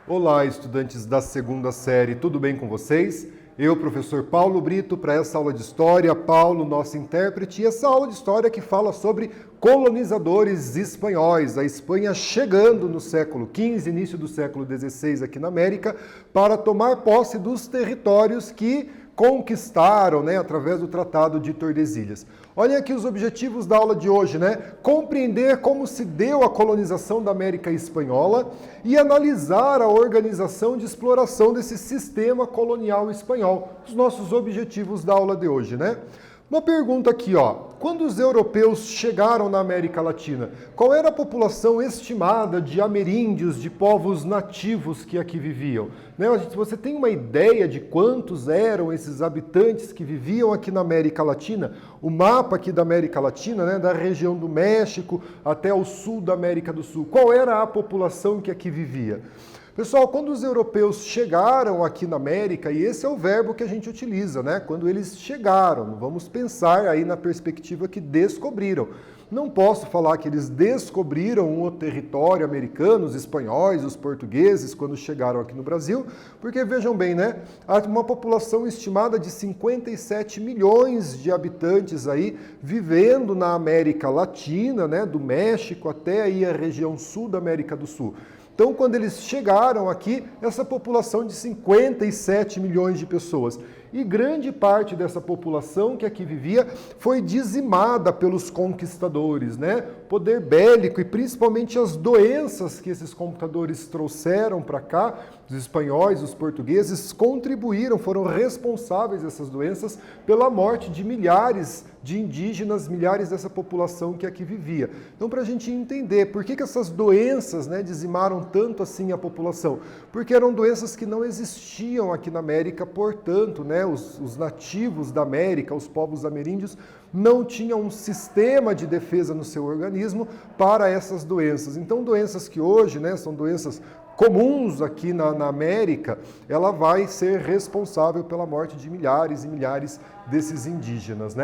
Olá, estudantes da segunda série, tudo bem com vocês? Eu, professor Paulo Brito, para essa aula de História, Paulo, nosso intérprete, e essa aula de História que fala sobre colonizadores espanhóis, a Espanha chegando no século XV, início do século XVI aqui na América, para tomar posse dos territórios que conquistaram, através do Tratado de Tordesilhas. Olhem aqui os objetivos da aula de hoje, Compreender como se deu a colonização da América Espanhola e analisar a organização de exploração desse sistema colonial espanhol. Os nossos objetivos da aula de hoje, Uma pergunta aqui, Quando os europeus chegaram na América Latina, qual era a população estimada de ameríndios, de povos nativos que aqui viviam? Você tem uma ideia de quantos eram esses habitantes que viviam aqui na América Latina? O mapa aqui da América Latina, da região do México até o sul da América do Sul, qual era a população que aqui vivia? Pessoal, quando os europeus chegaram aqui na América, e esse é o verbo que a gente utiliza, Quando eles chegaram, vamos pensar aí na perspectiva que descobriram. Não posso falar que eles descobriram o território americano, os espanhóis, os portugueses, quando chegaram aqui no Brasil, porque vejam bem, há uma população estimada de 57 milhões de habitantes aí vivendo na América Latina, do México até aí a região sul da América do Sul. Então, quando eles chegaram aqui, essa população de 57 milhões de pessoas. E grande parte dessa população que aqui vivia foi dizimada pelos conquistadores, Poder bélico e principalmente as doenças que esses conquistadores trouxeram para cá, os espanhóis, os portugueses, contribuíram, foram responsáveis essas doenças pela morte de milhares de indígenas, milhares dessa população que aqui vivia. Então, para a gente entender por que essas doenças dizimaram tanto assim a população, porque eram doenças que não existiam aqui na América, portanto, os nativos da América, os povos ameríndios, não tinham um sistema de defesa no seu organismo para essas doenças. Então, doenças que hoje são doenças comuns aqui na América, ela vai ser responsável pela morte de milhares e milhares desses indígenas,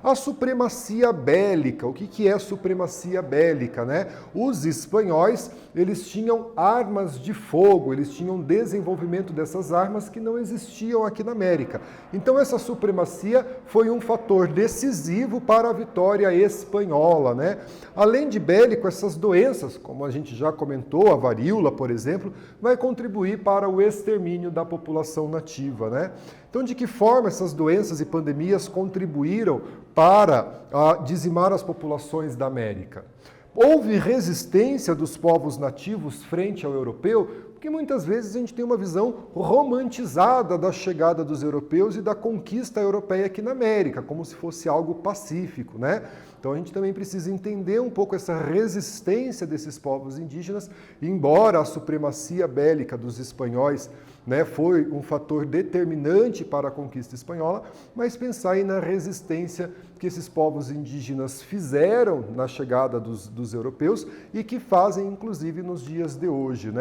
A supremacia bélica, o que é supremacia bélica, Os espanhóis, eles tinham armas de fogo, eles tinham desenvolvimento dessas armas que não existiam aqui na América. Então essa supremacia foi um fator decisivo para a vitória espanhola, Além de bélico, essas doenças, como a gente já comentou, a varíola, por exemplo, vai contribuir para o extermínio da população nativa, Então, de que forma essas doenças e pandemias contribuíram para dizimar as populações da América? Houve resistência dos povos nativos frente ao europeu, porque muitas vezes a gente tem uma visão romantizada da chegada dos europeus e da conquista europeia aqui na América, como se fosse algo pacífico, Então a gente também precisa entender um pouco essa resistência desses povos indígenas, embora a supremacia bélica dos espanhóis foi um fator determinante para a conquista espanhola, mas pensar aí na resistência que esses povos indígenas fizeram na chegada dos europeus e que fazem, inclusive, nos dias de hoje,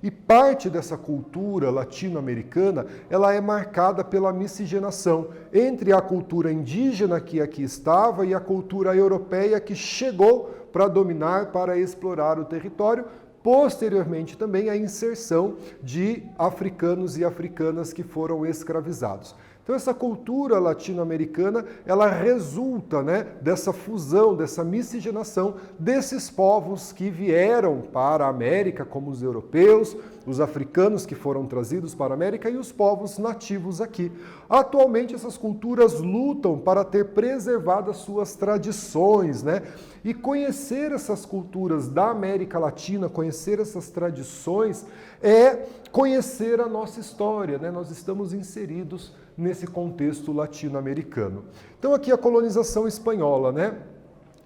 E parte dessa cultura latino-americana, ela é marcada pela miscigenação entre a cultura indígena que aqui estava e a cultura europeia que chegou para dominar, para explorar o território. Posteriormente também a inserção de africanos e africanas que foram escravizados. Então essa cultura latino-americana, ela resulta dessa fusão, dessa miscigenação desses povos que vieram para a América, como os europeus, os africanos que foram trazidos para a América e os povos nativos aqui. Atualmente essas culturas lutam para ter preservadas suas tradições, E conhecer essas culturas da América Latina, conhecer essas tradições, é conhecer a nossa história, Nós estamos inseridos nesse contexto latino-americano. Então aqui a colonização espanhola,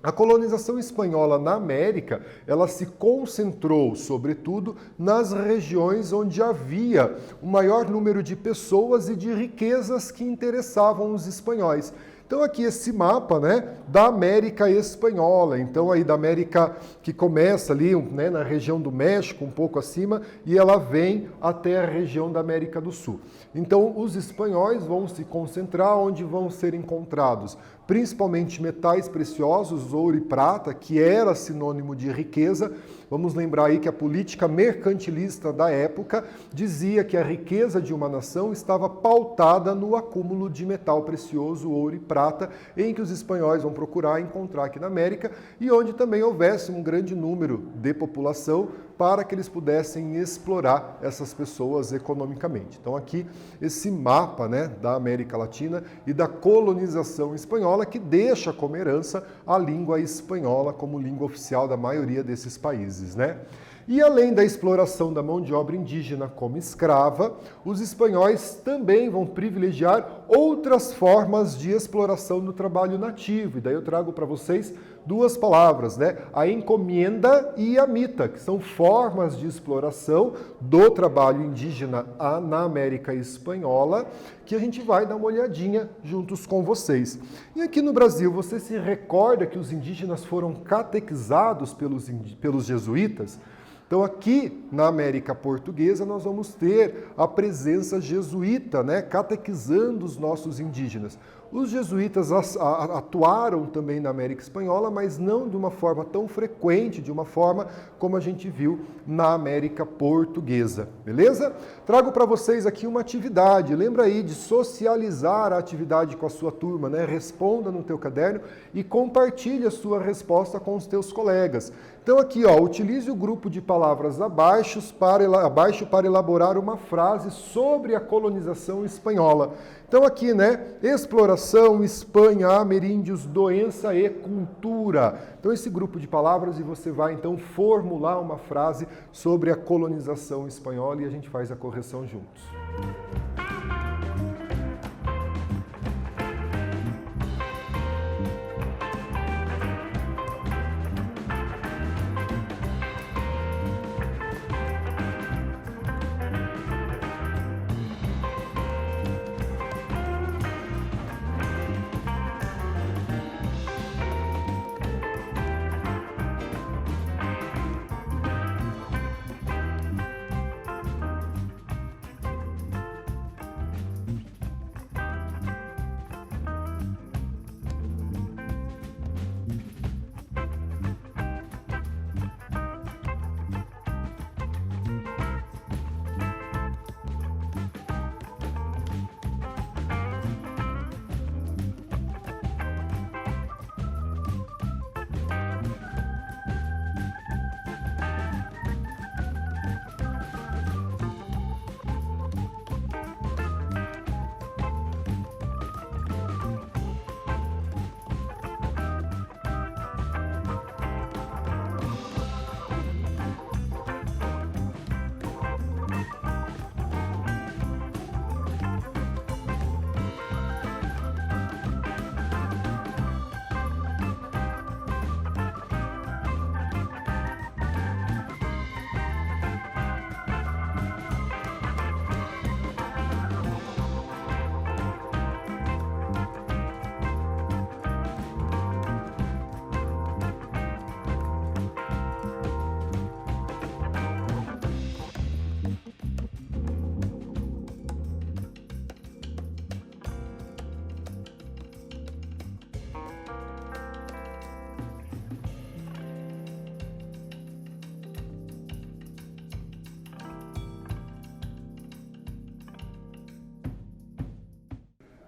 A colonização espanhola na América, ela se concentrou, sobretudo, nas regiões onde havia o maior número de pessoas e de riquezas que interessavam os espanhóis. Então aqui esse mapa, da América Espanhola, então aí da América que começa ali, na região do México, um pouco acima, e ela vem até a região da América do Sul. Então os espanhóis vão se concentrar onde vão ser encontrados principalmente metais preciosos, ouro e prata, que era sinônimo de riqueza. Vamos lembrar aí que a política mercantilista da época dizia que a riqueza de uma nação estava pautada no acúmulo de metal precioso, ouro e prata, em que os espanhóis vão procurar encontrar aqui na América e onde também houvesse um grande número de população para que eles pudessem explorar essas pessoas economicamente. Então aqui esse mapa, né, da América Latina e da colonização espanhola que deixa como herança a língua espanhola como língua oficial da maioria desses países, né? E além da exploração da mão de obra indígena como escrava, os espanhóis também vão privilegiar outras formas de exploração do trabalho nativo. E daí eu trago para vocês duas palavras, né? A encomienda e a mita, que são formas de exploração do trabalho indígena na América Espanhola, que a gente vai dar uma olhadinha juntos com vocês. E aqui no Brasil, você se recorda que os indígenas foram catequizados pelos jesuítas? Então aqui na América Portuguesa nós vamos ter a presença jesuíta, né, catequizando os nossos indígenas. Os jesuítas atuaram também na América Espanhola, mas não de uma forma tão frequente, de uma forma como a gente viu na América Portuguesa, beleza? Trago para vocês aqui uma atividade, lembra aí de socializar a atividade com a sua turma, né? Responda no teu caderno e compartilhe a sua resposta com os teus colegas. Então aqui, ó, utilize o grupo de palavras abaixo para elaborar uma frase sobre a colonização espanhola. Então aqui, né, exploração, Espanha, ameríndios, doença e cultura. Então esse grupo de palavras e você vai então formular uma frase sobre a colonização espanhola e a gente faz a correção juntos.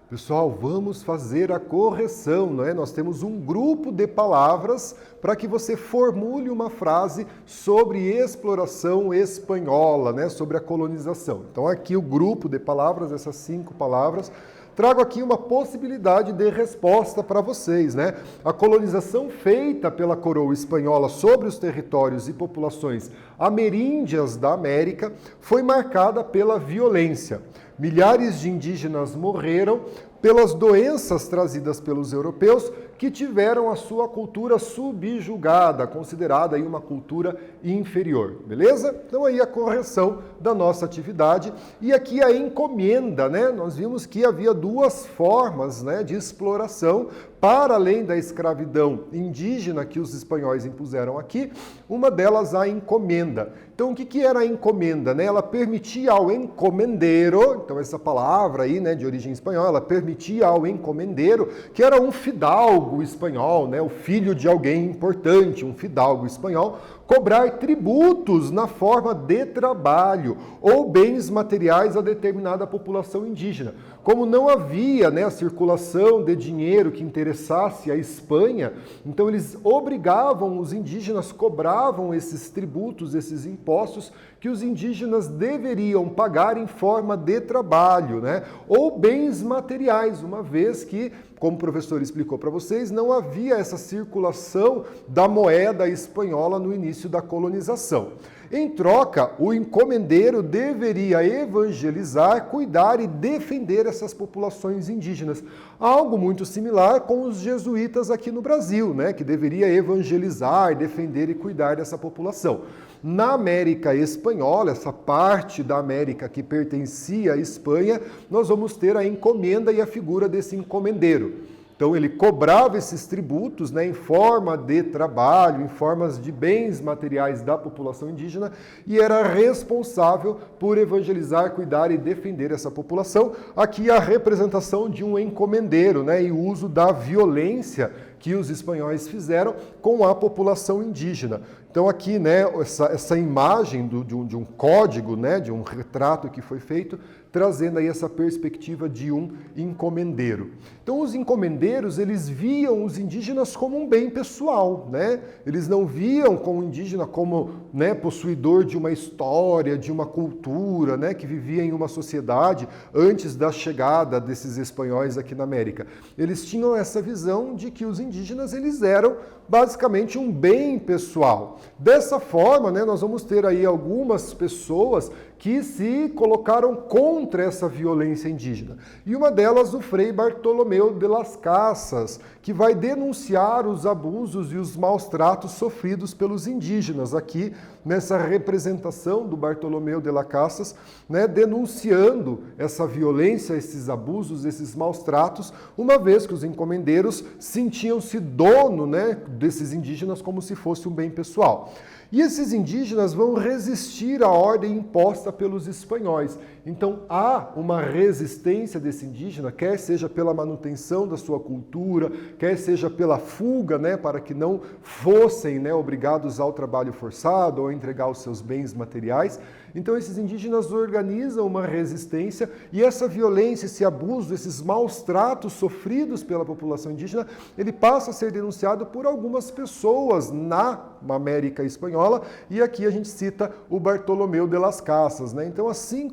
Pessoal, vamos fazer a correção, não é? Nós temos um grupo de palavras para que você formule uma frase sobre exploração espanhola, né? Sobre a colonização. Então aqui o grupo de palavras, essas 5 palavras, trago aqui uma possibilidade de resposta para vocês, né? A colonização feita pela coroa espanhola sobre os territórios e populações ameríndias da América foi marcada pela violência. Milhares de indígenas morreram pelas doenças trazidas pelos europeus que tiveram a sua cultura subjugada, considerada aí uma cultura inferior, beleza? Então aí a correção da nossa atividade e aqui a encomenda, né? Nós vimos que havia duas formas, né, de exploração para além da escravidão indígena que os espanhóis impuseram aqui, uma delas a encomenda. Então, o que era a encomenda? Né? Ela permitia ao encomendeiro, então essa palavra aí, né, de origem espanhola, ela permitia ao encomendeiro, que era um fidalgo espanhol, né, o filho de alguém importante, um fidalgo espanhol, cobrar tributos na forma de trabalho ou bens materiais a determinada população indígena. Como não havia, né, a circulação de dinheiro que interessasse a Espanha, então eles obrigavam os indígenas, cobravam esses tributos, esses impostos que os indígenas deveriam pagar em forma de trabalho, né, ou bens materiais, uma vez que, como o professor explicou para vocês, não havia essa circulação da moeda espanhola no início da colonização. Em troca, o encomendeiro deveria evangelizar, cuidar e defender essas populações indígenas. Algo muito similar com os jesuítas aqui no Brasil, né, que deveria evangelizar, defender e cuidar dessa população. Na América Espanhola, essa parte da América que pertencia à Espanha, nós vamos ter a encomenda e a figura desse encomendeiro. Então ele cobrava esses tributos, né, em forma de trabalho, em formas de bens materiais da população indígena e era responsável por evangelizar, cuidar e defender essa população. Aqui a representação de um encomendeiro, né, e o uso da violência que os espanhóis fizeram com a população indígena. Então aqui, né, essa imagem de um código, né, de um retrato que foi feito, trazendo aí essa perspectiva de um encomendeiro. Então os encomendeiros, eles viam os indígenas como um bem pessoal, né? Eles não viam como o indígena como, né, possuidor de uma história, de uma cultura, né, que vivia em uma sociedade antes da chegada desses espanhóis aqui na América. Eles tinham essa visão de que os indígenas, eles eram basicamente um bem pessoal. Dessa forma, né, nós vamos ter aí algumas pessoas que se colocaram contra essa violência indígena. E uma delas, o Frei Bartolomeu de las Casas, que vai denunciar os abusos e os maus tratos sofridos pelos indígenas. Aqui, nessa representação do Bartolomeu de las Casas, né, denunciando essa violência, esses abusos, esses maus tratos, uma vez que os encomendeiros sentiam-se dono, né, desses indígenas como se fosse um bem pessoal. E esses indígenas vão resistir à ordem imposta pelos espanhóis. Então há uma resistência desse indígena, quer seja pela manutenção da sua cultura, quer seja pela fuga, né, para que não fossem, né, obrigados ao trabalho forçado ou a entregar os seus bens materiais. Então esses indígenas organizam uma resistência e essa violência, esse abuso, esses maus tratos sofridos pela população indígena, ele passa a ser denunciado por algumas pessoas na América Espanhola e aqui a gente cita o Bartolomeu de las Casas, né? Então assim,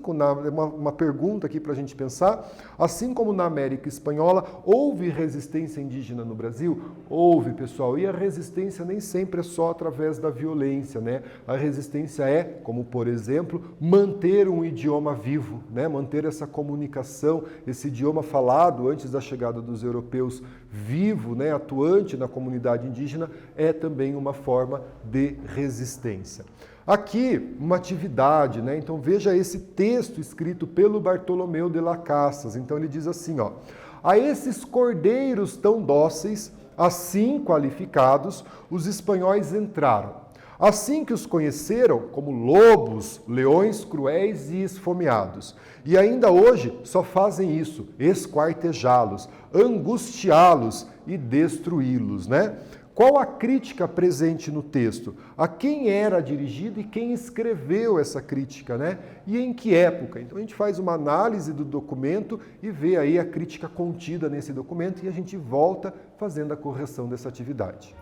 uma pergunta aqui para a gente pensar, assim como na América Espanhola houve resistência indígena no Brasil? Houve, pessoal, e a resistência nem sempre é só através da violência, né? A resistência é, como por exemplo, manter um idioma vivo, né? Manter essa comunicação, esse idioma falado antes da chegada dos europeus vivo, né? Atuante na comunidade indígena, é também uma forma de resistência. Aqui, uma atividade, né? Então veja esse texto escrito pelo Bartolomeu de las Casas. Então ele diz assim, ó: a esses cordeiros tão dóceis, assim qualificados, os espanhóis entraram. Assim que os conheceram como lobos, leões cruéis e esfomeados. E ainda hoje só fazem isso, esquartejá-los, angustiá-los e destruí-los, né? Qual a crítica presente no texto? A quem era dirigido e quem escreveu essa crítica, né? E em que época? Então a gente faz uma análise do documento e vê aí a crítica contida nesse documento e a gente volta fazendo a correção dessa atividade.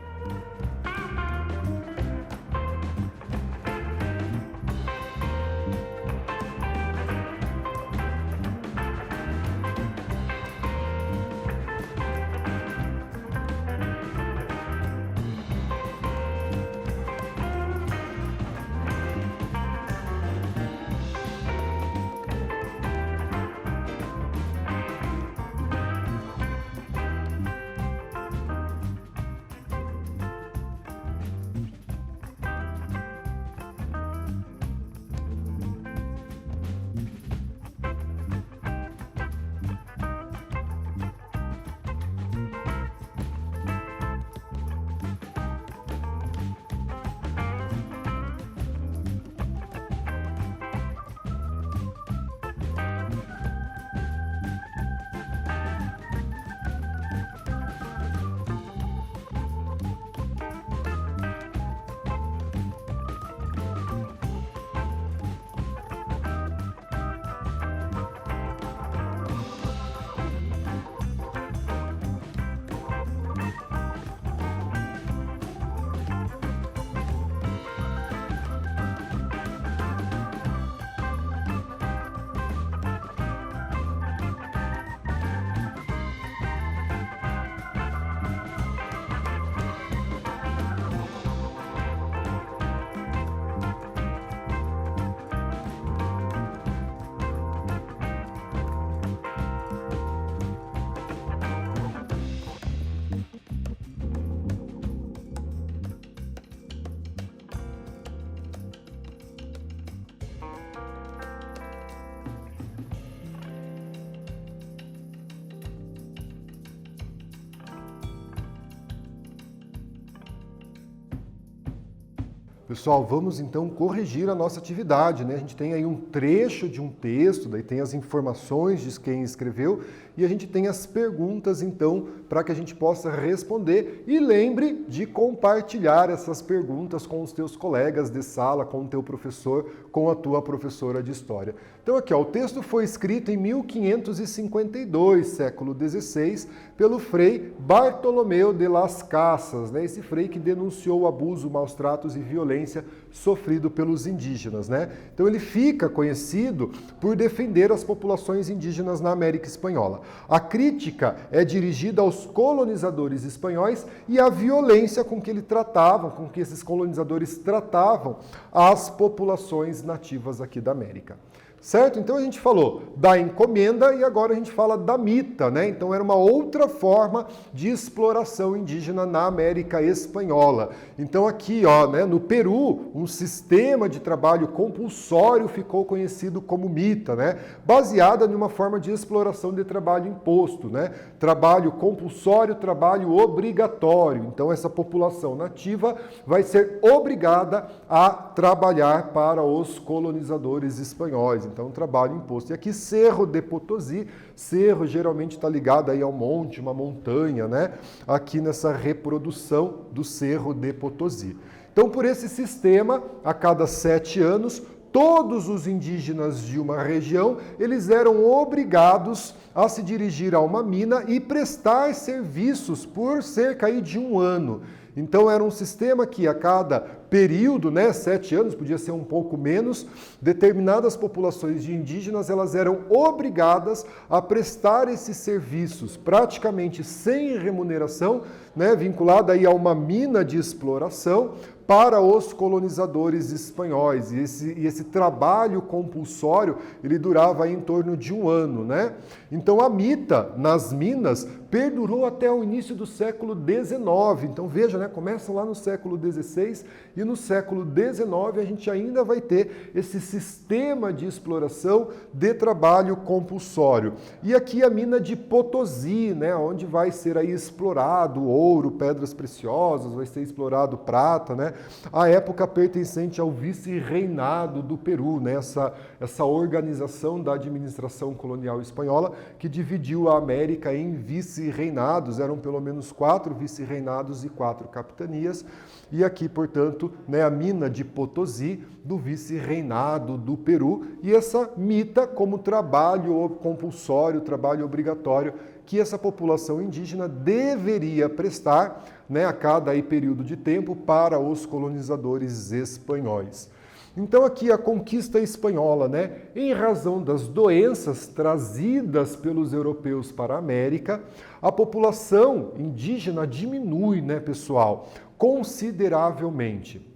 Pessoal, vamos então corrigir a nossa atividade, né? A gente tem aí um trecho de um texto, daí tem as informações de quem escreveu e a gente tem as perguntas então para que a gente possa responder. E lembre de compartilhar essas perguntas com os teus colegas de sala, com o teu professor, com a tua professora de história. Então aqui, ó, o texto foi escrito em 1552, século XVI, pelo frei Bartolomeu de las Casas, né? Esse frei que denunciou o abuso, maus tratos e violência sofrido pelos indígenas, né? Então ele fica conhecido por defender as populações indígenas na América Espanhola. A crítica é dirigida aos colonizadores espanhóis e à violência com que com que esses colonizadores tratavam as populações nativas aqui da América. Certo? Então a gente falou da encomenda e agora a gente fala da mita, né? Então era uma outra forma de exploração indígena na América Espanhola. Então aqui, ó, né, no Peru, um sistema de trabalho compulsório ficou conhecido como mita, né? Baseada numa forma de exploração de trabalho imposto, né? Trabalho compulsório, trabalho obrigatório. Então essa população nativa vai ser obrigada a trabalhar para os colonizadores espanhóis. Então, trabalho imposto. E aqui, Cerro de Potosí, cerro geralmente está ligado aí ao monte, uma montanha, né? Aqui nessa reprodução do Cerro de Potosí. Então, por esse sistema, a cada 7 anos, todos os indígenas de uma região, eles eram obrigados a se dirigir a uma mina e prestar serviços por cerca aí de 1 ano. Então era um sistema que a cada período, né, 7 anos, podia ser um pouco menos, determinadas populações de indígenas, elas eram obrigadas a prestar esses serviços, praticamente sem remuneração, né, vinculada aí a uma mina de exploração, para os colonizadores espanhóis. E esse trabalho compulsório, ele durava aí em torno de 1 ano, né? Então a mita nas minas perdurou até o início do século XIX. Então veja, né? Começa lá no século XVI e no século XIX a gente ainda vai ter esse sistema de exploração de trabalho compulsório. E aqui a mina de Potosí, né? Onde vai ser aí explorado ouro, pedras preciosas, vai ser explorado prata, né? A época pertencente ao vice-reinado do Peru, né? Essa organização da administração colonial espanhola que dividiu a América em vice-reinados, eram pelo menos 4 vice-reinados e 4 capitanias, e aqui, portanto, né, a mina de Potosí, do vice-reinado do Peru, e essa mita como trabalho compulsório, trabalho obrigatório, que essa população indígena deveria prestar, né, a cada aí, período de tempo para os colonizadores espanhóis. Então aqui a conquista espanhola, né, em razão das doenças trazidas pelos europeus para a América, a população indígena diminui, né, pessoal, consideravelmente.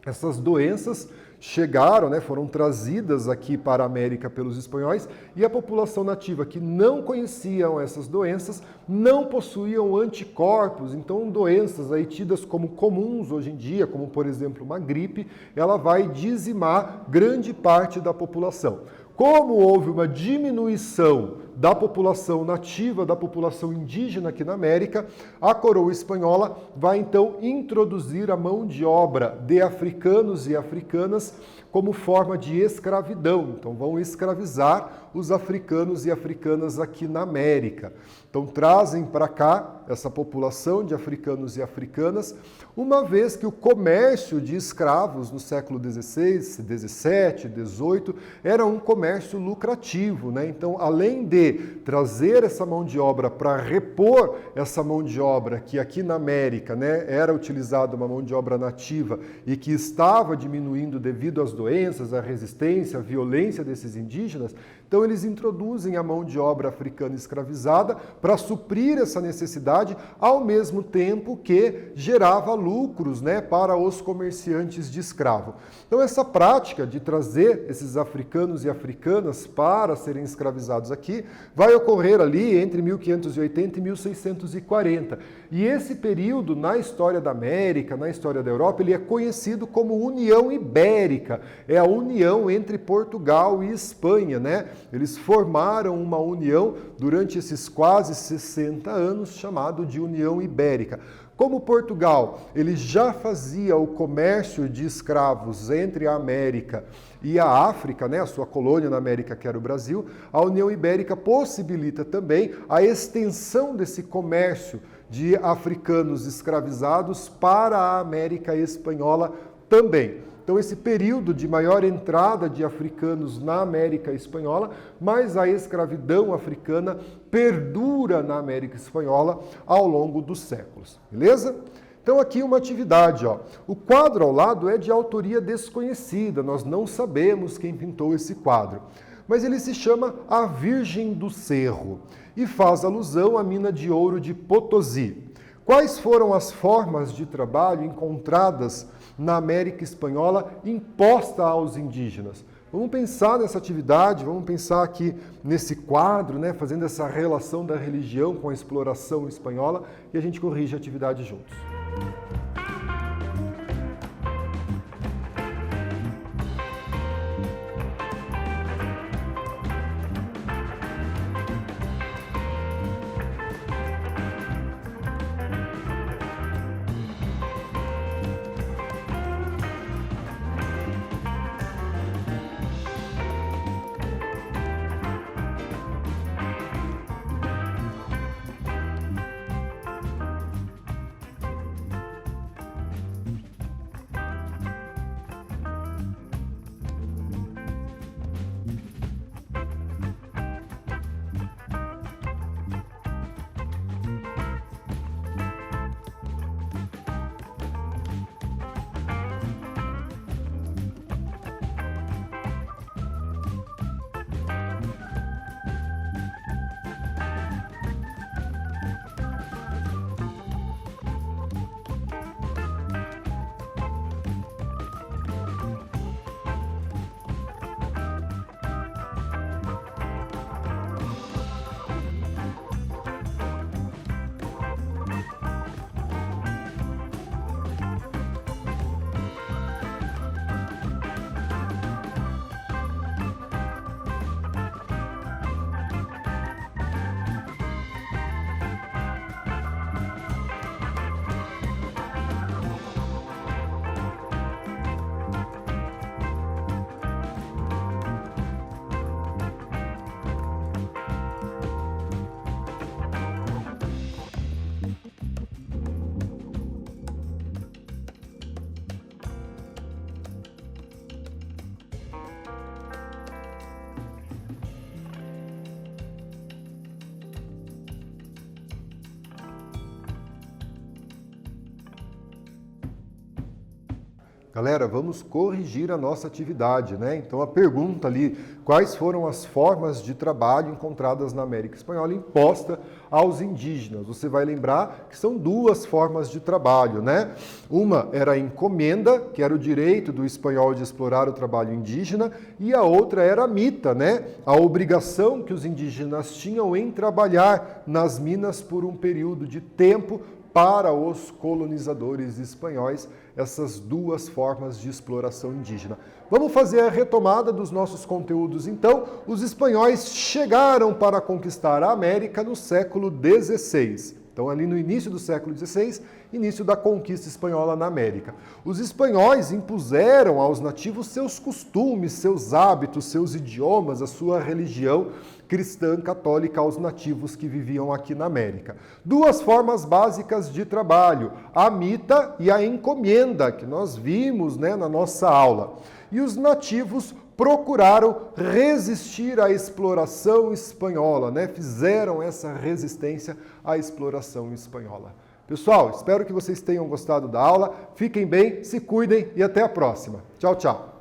Essas doenças chegaram, né, foram trazidas aqui para a América pelos espanhóis e a população nativa que não conheciam essas doenças não possuíam anticorpos, então doenças aí tidas como comuns hoje em dia, como por exemplo uma gripe, ela vai dizimar grande parte da população. Como houve uma diminuição da população nativa, da população indígena aqui na América, a coroa espanhola vai então introduzir a mão de obra de africanos e africanas como forma de escravidão. Então vão escravizar os africanos e africanas aqui na América. Então trazem para cá essa população de africanos e africanas, uma vez que o comércio de escravos no século XVI, XVII, XVIII era um comércio lucrativo, né? Então, além de trazer essa mão de obra para repor essa mão de obra que aqui na América, né, era utilizada uma mão de obra nativa e que estava diminuindo devido às doenças, à resistência, à violência desses indígenas, então eles introduzem a mão de obra africana escravizada para suprir essa necessidade, ao mesmo tempo que gerava lucros, né, para os comerciantes de escravo. Então essa prática de trazer esses africanos e africanas para serem escravizados aqui vai ocorrer ali entre 1580 e 1640. E esse período na história da América, na história da Europa, ele é conhecido como União Ibérica. É a união entre Portugal e Espanha, né? Eles formaram uma união durante esses quase 60 anos, chamado de União Ibérica. Como Portugal ele já fazia o comércio de escravos entre a América e a África, né, a sua colônia na América, que era o Brasil, a União Ibérica possibilita também a extensão desse comércio de africanos escravizados para a América Espanhola também. Então, esse período de maior entrada de africanos na América Espanhola, mas a escravidão africana perdura na América Espanhola ao longo dos séculos. Beleza? Então, aqui uma atividade. Ó. O quadro ao lado é de autoria desconhecida, nós não sabemos quem pintou esse quadro. Mas ele se chama A Virgem do Cerro e faz alusão à mina de ouro de Potosí. Quais foram as formas de trabalho encontradas na América Espanhola imposta aos indígenas? Vamos pensar nessa atividade, vamos pensar aqui nesse quadro, né, fazendo essa relação da religião com a exploração espanhola e a gente corrige a atividade juntos. Galera, vamos corrigir a nossa atividade, né? Então a pergunta ali, quais foram as formas de trabalho encontradas na América Espanhola imposta aos indígenas? Você vai lembrar que são duas formas de trabalho, né? Uma era a encomenda, que era o direito do espanhol de explorar o trabalho indígena, e a outra era a mita, né? A obrigação que os indígenas tinham em trabalhar nas minas por um período de tempo para os colonizadores espanhóis, essas duas formas de exploração indígena. Vamos fazer a retomada dos nossos conteúdos, então. Os espanhóis chegaram para conquistar a América no século XVI. Então, ali no início do século XVI, início da conquista espanhola na América. Os espanhóis impuseram aos nativos seus costumes, seus hábitos, seus idiomas, a sua religião cristã católica aos nativos que viviam aqui na América. Duas formas básicas de trabalho, a mita e a encomenda, que nós vimos, né, na nossa aula. E os nativos procuraram resistir à exploração espanhola, né? Fizeram essa resistência à exploração espanhola. Pessoal, espero que vocês tenham gostado da aula. Fiquem bem, se cuidem e até a próxima. Tchau, tchau.